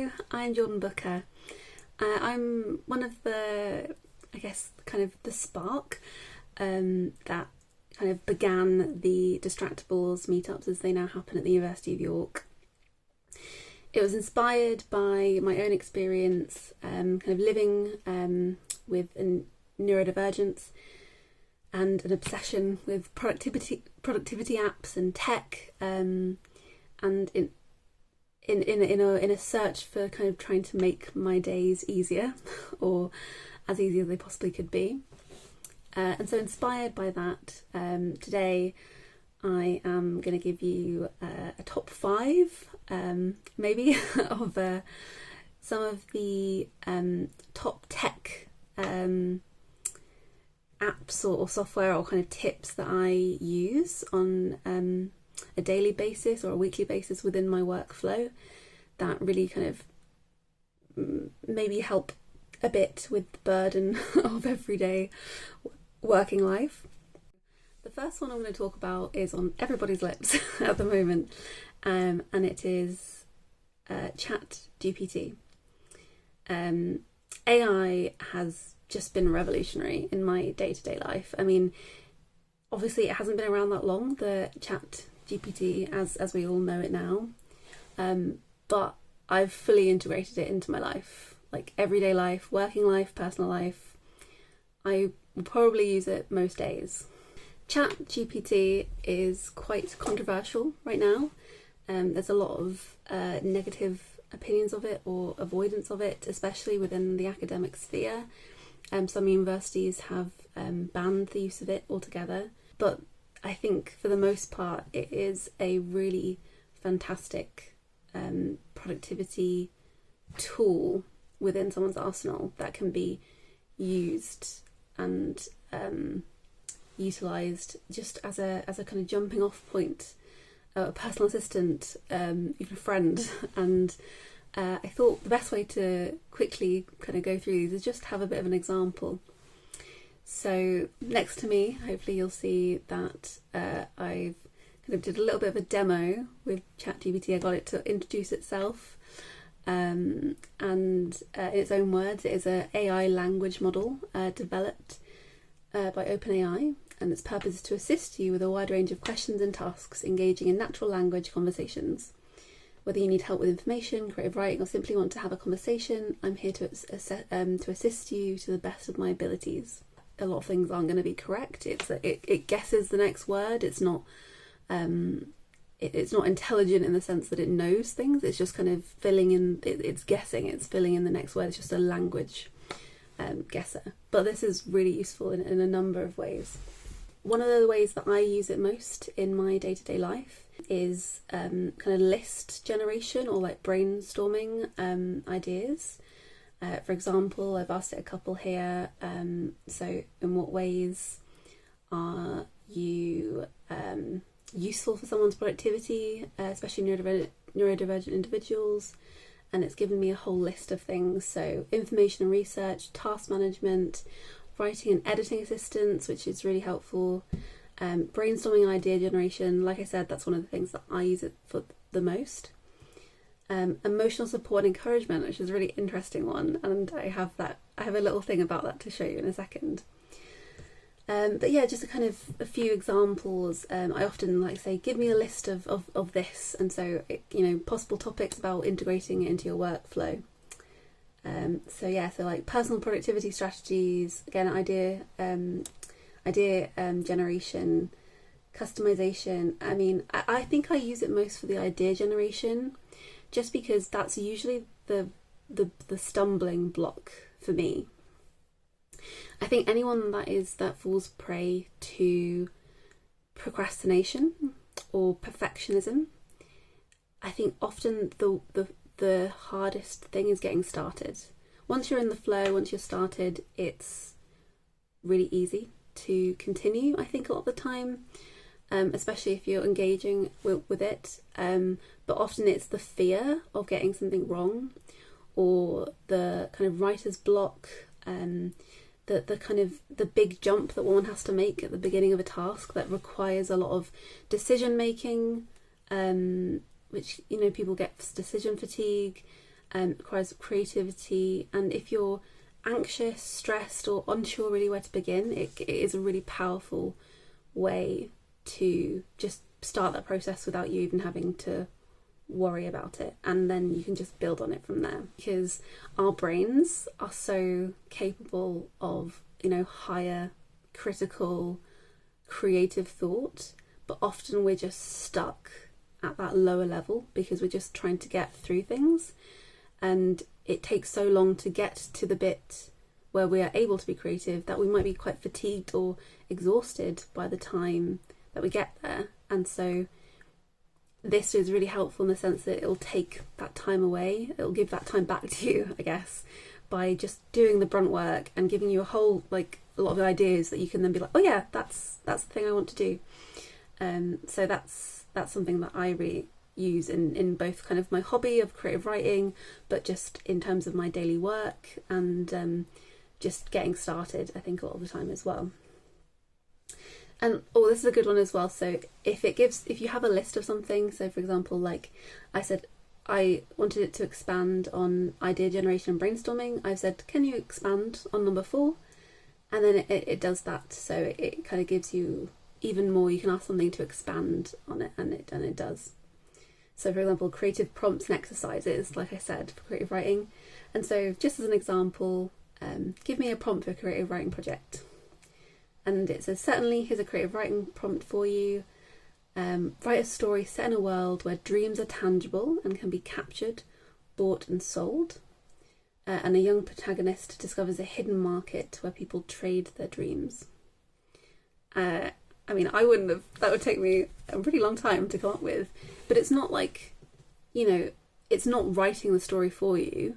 Hello, I'm Jordan Booker. I'm one of the, I guess, kind of the spark that kind of began the Distractables meetups as they now happen at the University of York. It was inspired by my own experience kind of living with a neurodivergence and an obsession with productivity apps and tech, and in a search for kind of trying to make my days easier or as easy as they possibly could be. And so inspired by that, today I am going to give you a top 5 maybe of some of the top tech apps or software or kind of tips that I use on a daily basis or a weekly basis within my workflow that really kind of maybe help a bit with the burden of everyday working life. The first one I'm going to talk about is on everybody's lips at the moment, and it is ChatGPT. AI has just been revolutionary in my day-to-day life. I mean, obviously it hasn't been around that long, the ChatGPT as we all know it now, but I've fully integrated it into my life, like everyday life, working life, personal life. I will probably use it most days. ChatGPT is quite controversial right now. There's a lot of negative opinions of it or avoidance of it, especially within the academic sphere. Some universities have banned the use of it altogether, but I think for the most part it is a really fantastic productivity tool within someone's arsenal that can be used and utilised just as a kind of jumping off point, a personal assistant, even a friend. And I thought the best way to quickly kind of go through these is just have a bit of an example. So next to me, hopefully you'll see that I've kind of did a little bit of a demo with ChatGPT. I got it to introduce itself, and in its own words, it is an AI language model developed by OpenAI, and its purpose is to assist you with a wide range of questions and tasks engaging in natural language conversations. Whether you need help with information, creative writing, or simply want to have a conversation, I'm here to assist you to the best of my abilities. A lot of things aren't going to be correct. It guesses the next word. It's not intelligent in the sense that it knows things. It's just kind of filling in. It's guessing. It's filling in the next word. It's just a language guesser. But this is really useful in a number of ways. One of the ways that I use it most in my day-to-day life is kind of list generation or like brainstorming ideas. For example, I've asked it a couple here. So in what ways are you useful for someone's productivity, especially neurodivergent individuals? And it's given me a whole list of things. So information and research, task management, writing and editing assistance, which is really helpful, brainstorming and idea generation. Like I said, that's one of the things that I use it for the most. Emotional support and encouragement, which is a really interesting one, and I have a little thing about that to show you in a second. But yeah, just a few examples. I often like to say, give me a list of this, and so possible topics about integrating it into your workflow. So like personal productivity strategies, again, idea generation, customization. I mean, I think I use it most for the idea generation, just because that's usually the stumbling block for me. I think anyone that falls prey to procrastination or perfectionism, I think often the hardest thing is getting started. Once you're in the flow, once you're started, it's really easy to continue, I think, a lot of the time, especially if you're engaging with it. But often it's the fear of getting something wrong, or the kind of writer's block, the kind of the big jump that one has to make at the beginning of a task that requires a lot of decision making, which, you know, people get decision fatigue, requires creativity, and if you're anxious, stressed, or unsure really where to begin, it is a really powerful way to just start that process without you even having to worry about it, and then you can just build on it from there, because our brains are so capable of, you know, higher critical creative thought, but often we're just stuck at that lower level because we're just trying to get through things, and it takes so long to get to the bit where we are able to be creative that we might be quite fatigued or exhausted by the time that we get there. And so this is really helpful in the sense that it'll take that time away, it'll give that time back to you, I guess, by just doing the brunt work and giving you a lot of ideas that you can then be like, oh yeah, that's the thing I want to do. So that's something that I really use in both kind of my hobby of creative writing, but just in terms of my daily work and just getting started, I think, a lot of the time as well. And this is a good one as well. So if you have a list of something, so for example, like I said, I wanted it to expand on idea generation and brainstorming. I've said, can you expand on number 4? And then it does that. So it kind of gives you even more. You can ask something to expand on it, and it does. So for example, creative prompts and exercises, like I said, for creative writing. And so just as an example, give me a prompt for a creative writing project. And it says, certainly, here's a creative writing prompt for you. Write a story set in a world where dreams are tangible and can be captured, bought and sold. And a young protagonist discovers a hidden market where people trade their dreams. I mean, that would take me a pretty long time to come up with. But it's not like, you know, it's not writing the story for you.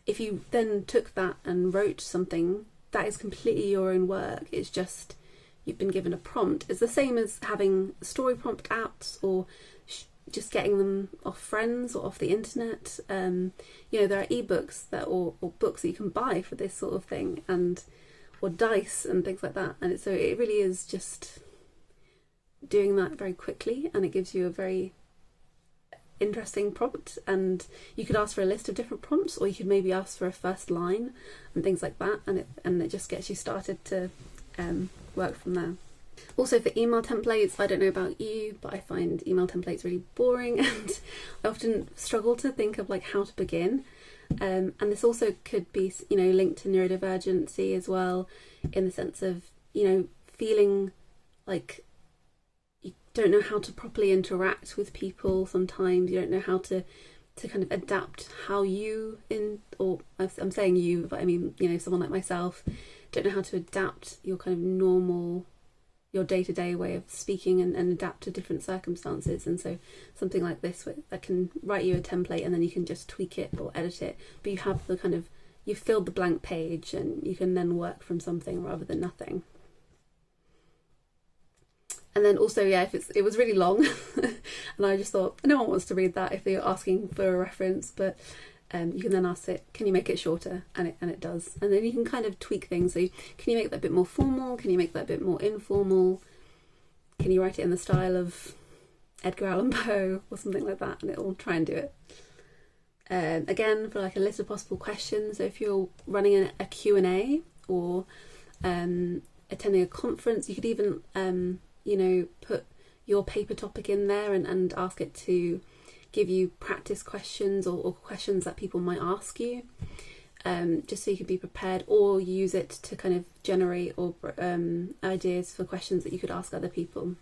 If you then took that and wrote something, that is completely your own work. It's just you've been given a prompt. It's the same as having story prompt apps or just getting them off friends or off the internet. You know, there are ebooks or books that you can buy for this sort of thing, or dice and things like that. And so it really is just doing that very quickly, and it gives you a very interesting prompt. And you could ask for a list of different prompts, or you could maybe ask for a first line and things like that, and it just gets you started to work from there. Also, for email templates, I don't know about you, but I find email templates really boring, and I often struggle to think of like how to begin. And this also could be, you know, linked to neurodivergency as well, in the sense of, you know, feeling like you don't know how to properly interact with people. Sometimes you don't know how to kind of adapt how I'm saying you, but I mean, you know, someone like myself, don't know how to adapt your kind of normal, your day-to-day way of speaking and adapt to different circumstances. And so something like this that can write you a template, and then you can just tweak it or edit it, but you have the kind of, you've filled the blank page, and you can then work from something rather than nothing. And then also, yeah, if it was really long and I just thought no one wants to read that if they're asking for a reference, but you can then ask it, can you make it shorter? And it does. And then you can kind of tweak things. So can you make that a bit more formal? Can you make that a bit more informal? Can you write it in the style of Edgar Allan Poe or something like that? And it'll try and do it. Again, for like a list of possible questions. So if you're running a Q&A or attending a conference, you could even you know, put your paper topic in there and ask it to give you practice questions or questions that people might ask you, just so you can be prepared, or use it to kind of generate or ideas for questions that you could ask other people.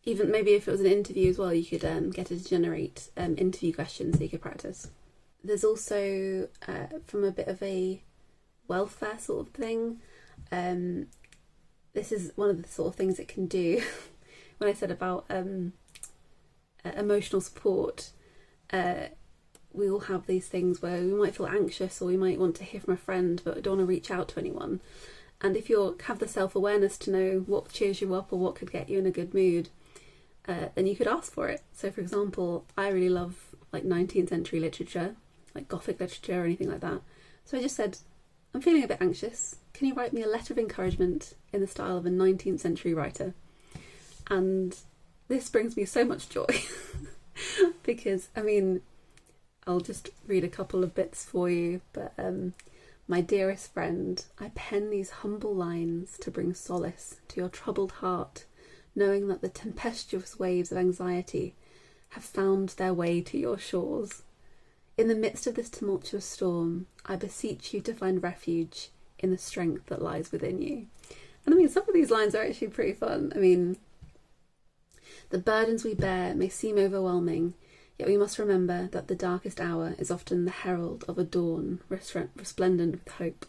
Even maybe if it was an interview as well, you could get it to generate interview questions so you could practice. There's also, from a bit of a welfare sort of thing, this is one of the sort of things it can do. When I said about emotional support, we all have these things where we might feel anxious, or we might want to hear from a friend but don't want to reach out to anyone. And if you have the self-awareness to know what cheers you up or what could get you in a good mood, then you could ask for it. So for example, I really love like 19th century literature, like Gothic literature or anything like that. So I just said, I'm feeling a bit anxious. Can you write me a letter of encouragement in the style of a 19th century writer? And this brings me so much joy because, I mean, I'll just read a couple of bits for you. But my dearest friend, I pen these humble lines to bring solace to your troubled heart, knowing that the tempestuous waves of anxiety have found their way to your shores. In the midst of this tumultuous storm, I beseech you to find refuge in the strength that lies within you. And I mean, some of these lines are actually pretty fun. I mean, the burdens we bear may seem overwhelming, yet we must remember that the darkest hour is often the herald of a dawn resplendent with hope.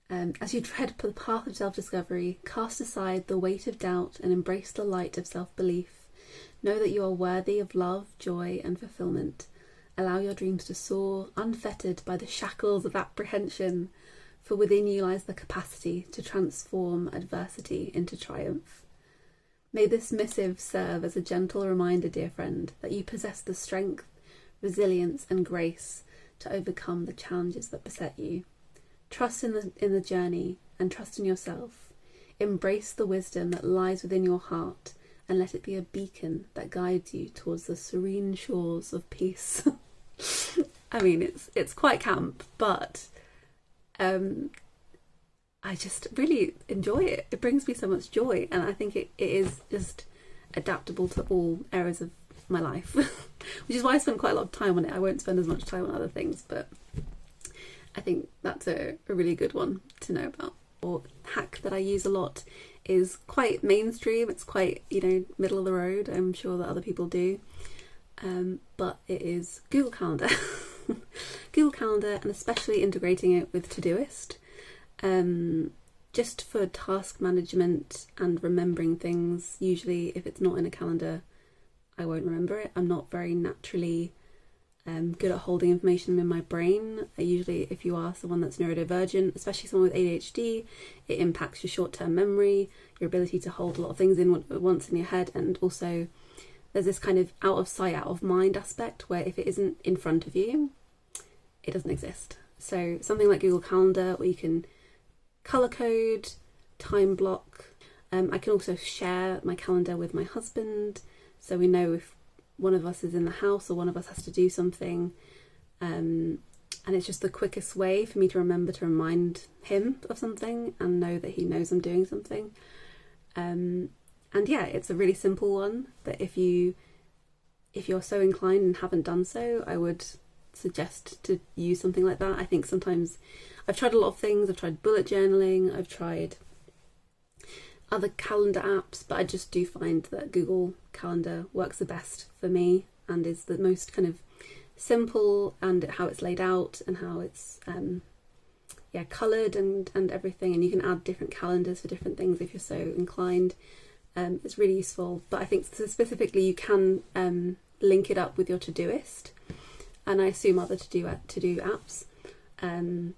As you tread the path of self-discovery, cast aside the weight of doubt and embrace the light of self-belief. Know that you are worthy of love, joy, and fulfillment. Allow your dreams to soar, unfettered by the shackles of apprehension, for within you lies the capacity to transform adversity into triumph. May this missive serve as a gentle reminder, dear friend, that you possess the strength, resilience, and grace to overcome the challenges that beset you. Trust in the journey and trust in yourself. Embrace the wisdom that lies within your heart and let it be a beacon that guides you towards the serene shores of peace. I mean, it's quite camp, but I just really enjoy it. It brings me so much joy, and I think it is just adaptable to all areas of my life, which is why I spend quite a lot of time on it. I won't spend as much time on other things, but I think that's a really good one to know about. Or hack that I use a lot is quite mainstream. It's quite, middle of the road. I'm sure that other people do. But it is Google Calendar. Google Calendar, and especially integrating it with Todoist. Just for task management and remembering things. Usually if it's not in a calendar, I won't remember it. I'm not very naturally good at holding information in my brain. Usually if you are someone that's neurodivergent, especially someone with ADHD, it impacts your short-term memory, your ability to hold a lot of things in at once in your head, and also there's this kind of out of sight, out of mind aspect where if it isn't in front of you, it doesn't exist. So something like Google Calendar, where you can colour code, time block. I can also share my calendar with my husband, so we know if one of us is in the house or one of us has to do something. And it's just the quickest way for me to remember to remind him of something and know that he knows I'm doing something. And yeah, it's a really simple one, but if you're so inclined and haven't done so, I would suggest to use something like that. I think sometimes I've tried a lot of things. I've tried bullet journaling, I've tried other calendar apps, but I just do find that Google Calendar works the best for me and is the most kind of simple, and how it's laid out and how it's coloured and everything, and you can add different calendars for different things if you're so inclined. It's really useful, but I think specifically you can link it up with your Todoist, and I assume other to do apps.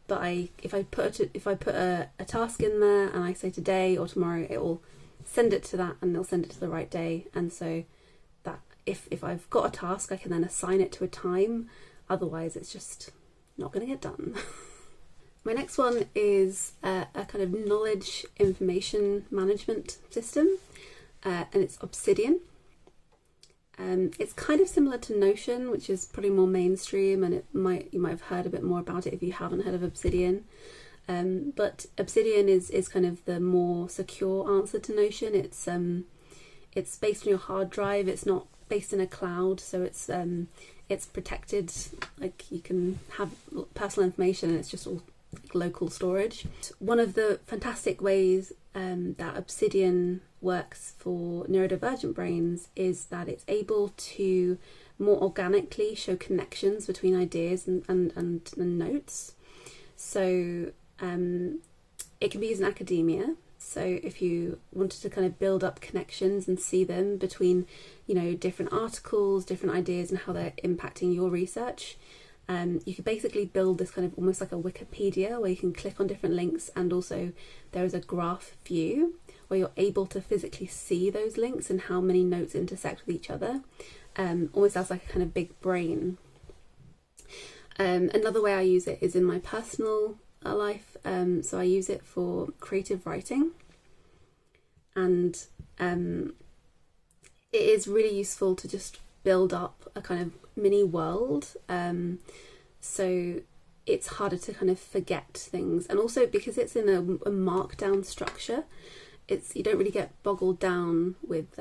But if I put a task in there and I say today or tomorrow, it will send it to that, and they'll send it to the right day. And so that if I've got a task, I can then assign it to a time. Otherwise, it's just not going to get done. My next one is a kind of knowledge information management system, and it's Obsidian. It's kind of similar to Notion, which is probably more mainstream, and you might have heard a bit more about it if you haven't heard of Obsidian. But Obsidian is kind of the more secure answer to Notion. It's based on your hard drive. It's not based in a cloud, so it's protected. Like, you can have personal information, and it's just all like local storage. One of the fantastic ways that Obsidian works for neurodivergent brains is that it's able to more organically show connections between ideas and notes. So it can be used in academia. So if you wanted to kind of build up connections and see them between, different articles, different ideas, and how they're impacting your research, you could basically build this kind of almost like a Wikipedia where you can click on different links, and also there is a graph view where you're able to physically see those links and how many notes intersect with each other. Almost as like a kind of big brain. Another way I use it is in my personal life. So I use it for creative writing, and it is really useful to just build up a kind of mini world, so it's harder to kind of forget things, and also because it's in a markdown structure, you don't really get boggled down with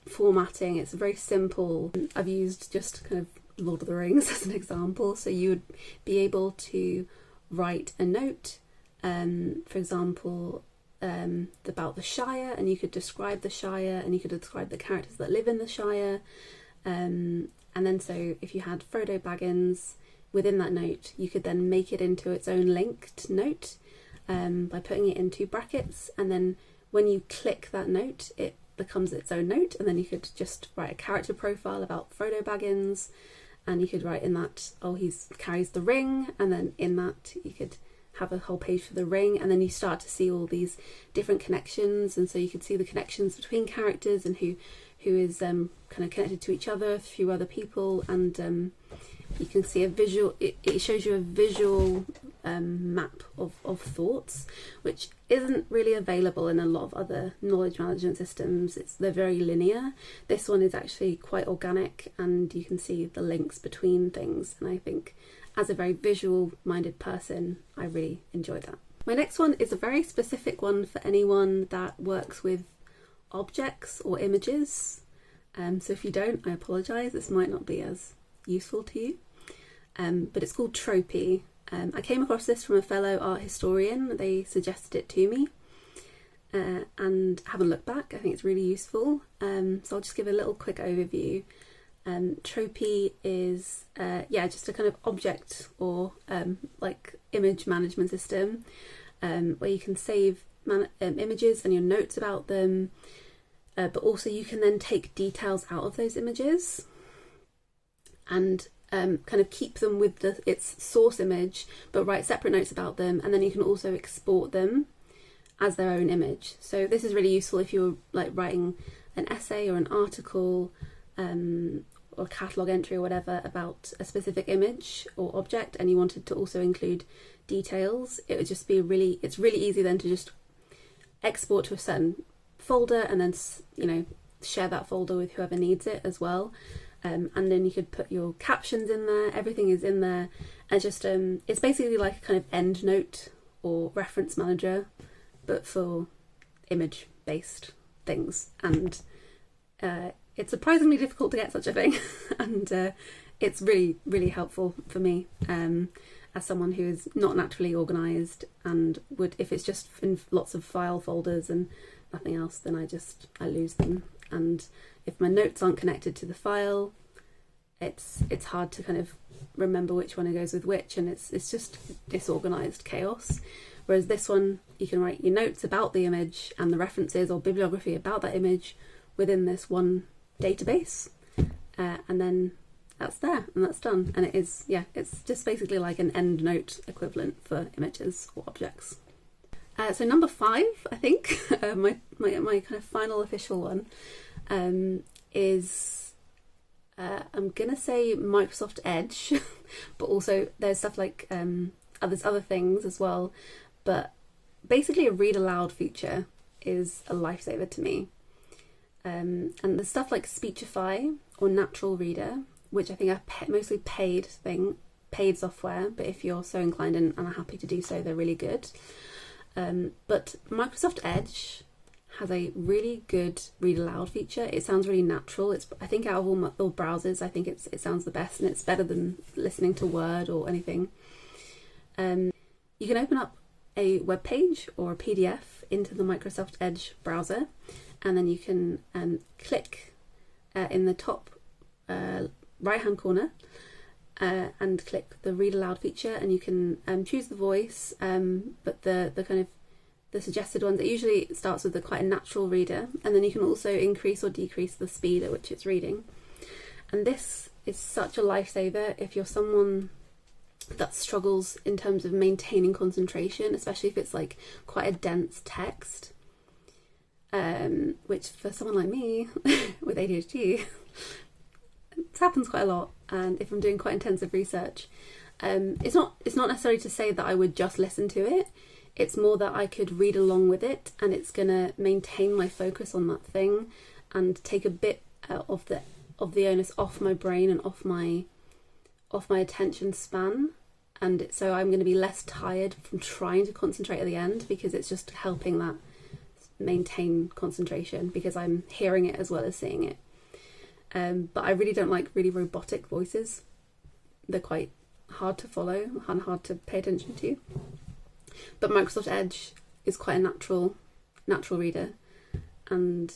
formatting. It's very simple. I've used just kind of Lord of the Rings as an example. So you would be able to write a note, for example, about the Shire, and you could describe the Shire, and you could describe the characters that live in the Shire, and then so if you had Frodo Baggins within that note, you could then make it into its own linked note by putting it into brackets, and then when you click that note, it becomes its own note, and then you could just write a character profile about Frodo Baggins, and you could write in that, oh, he carries the ring, and then in that you could have a whole page for the ring, and then you start to see all these different connections, and so you could see the connections between characters and who is kind of connected to each other through other people, and you can see a visual, it shows you a visual map of thoughts, which isn't really available in a lot of other knowledge management systems. They're very linear. This one is actually quite organic, and you can see the links between things, and I think as a very visual minded person, I really enjoy that. My next one is a very specific one for anyone that works with objects or images. So if you don't, I apologise, this might not be as useful to you. But it's called Tropy. I came across this from a fellow art historian. They suggested it to me, and haven't looked back. I think it's really useful. So I'll just give a little quick overview. Tropy is just a kind of object or like image management system where you can save images and your notes about them, but also you can then take details out of those images and kind of keep them with its source image, but write separate notes about them, and then you can also export them as their own image. So this is really useful if you're like writing an essay or an article or a catalogue entry or whatever about a specific image or object, and you wanted to also include details. It would just be it's really easy then to just export to a certain folder, and then share that folder with whoever needs it as well. And then you could put your captions in there, everything is in there, and just it's basically like a kind of end note or reference manager, but for image based things. And it's surprisingly difficult to get such a thing, and it's really, really helpful for me as someone who is not naturally organised, and would, if it's just in lots of file folders and nothing else, then I lose them. And if my notes aren't connected to the file, it's hard to kind of remember which one it goes with which, and it's just disorganised chaos. Whereas this one, you can write your notes about the image and the references or bibliography about that image within this one database, and then that's there and that's done. And it's just basically like an end note equivalent for images or objects. So number 5, I think, my kind of final official one is I'm gonna say Microsoft Edge, but also there's stuff like there's other things as well. But basically, a read aloud feature is a lifesaver to me. And the stuff like Speechify or Natural Reader, which I think are mostly paid software, but if you're so inclined and are happy to do so, they're really good. But Microsoft Edge has a really good read aloud feature. It sounds really natural. I think out of all browsers, I think it sounds the best, and it's better than listening to Word or anything. You can open up a web page or a PDF into the Microsoft Edge browser, and then you can click in the top right hand corner and click the read aloud feature, and you can choose the voice, but the kind of the suggested ones, it usually starts with quite a natural reader, and then you can also increase or decrease the speed at which it's reading. And this is such a lifesaver if you're someone that struggles in terms of maintaining concentration, especially if it's like quite a dense text, which for someone like me with ADHD, it happens quite a lot. And if I'm doing quite intensive research, it's not necessarily to say that I would just listen to it. It's more that I could read along with it, and it's gonna maintain my focus on that thing and take a bit of of the onus off my brain and off my attention span. And so I'm going to be less tired from trying to concentrate at the end, because it's just helping that maintain concentration, because I'm hearing it as well as seeing it. But I really don't like really robotic voices. They're quite hard to follow and hard to pay attention to. But Microsoft Edge is quite a natural reader, and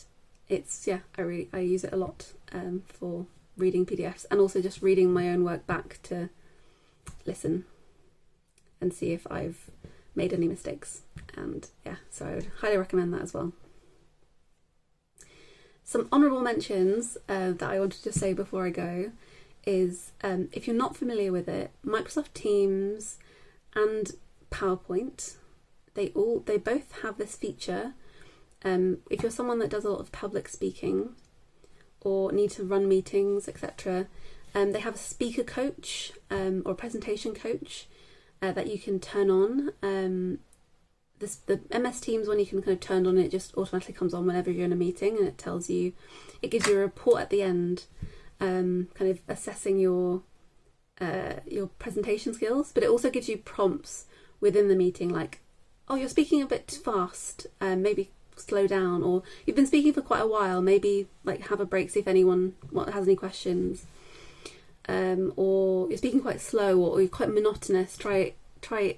it's, yeah, I use it a lot for reading PDFs, and also just reading my own work back to listen and see if I've made any mistakes. And yeah, so I would highly recommend that as well. Some honourable mentions that I wanted to say before I go is, if you're not familiar with it, Microsoft Teams and PowerPoint, they both have this feature. If you're someone that does a lot of public speaking or need to run meetings, etc., they have a speaker coach or a presentation coach that you can turn on. The MS Teams one, you can kind of turn on, it just automatically comes on whenever you're in a meeting, and it gives you a report at the end, kind of assessing your presentation skills. But it also gives you prompts within the meeting, like, oh, you're speaking a bit fast, maybe slow down, or you've been speaking for quite a while, maybe like have a break, see if anyone has any questions, or you're speaking quite slow, or you're quite monotonous, try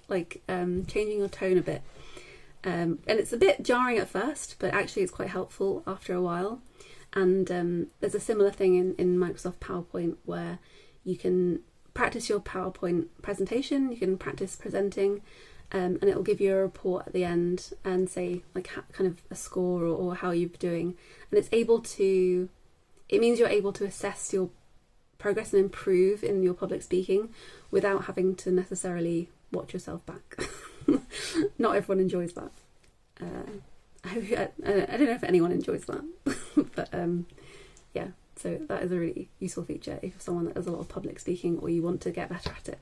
like changing your tone a bit. And it's a bit jarring at first, but actually it's quite helpful after a while. And there's a similar thing in Microsoft PowerPoint, where you can practice your PowerPoint presentation, you can practice presenting, and it will give you a report at the end and say like kind of a score or how you're doing. And it means you're able to assess your progress and improve in your public speaking without having to necessarily watch yourself back. Not everyone enjoys that. I don't know if anyone enjoys that, but yeah, so that is a really useful feature if you're someone that does a lot of public speaking or you want to get better at it.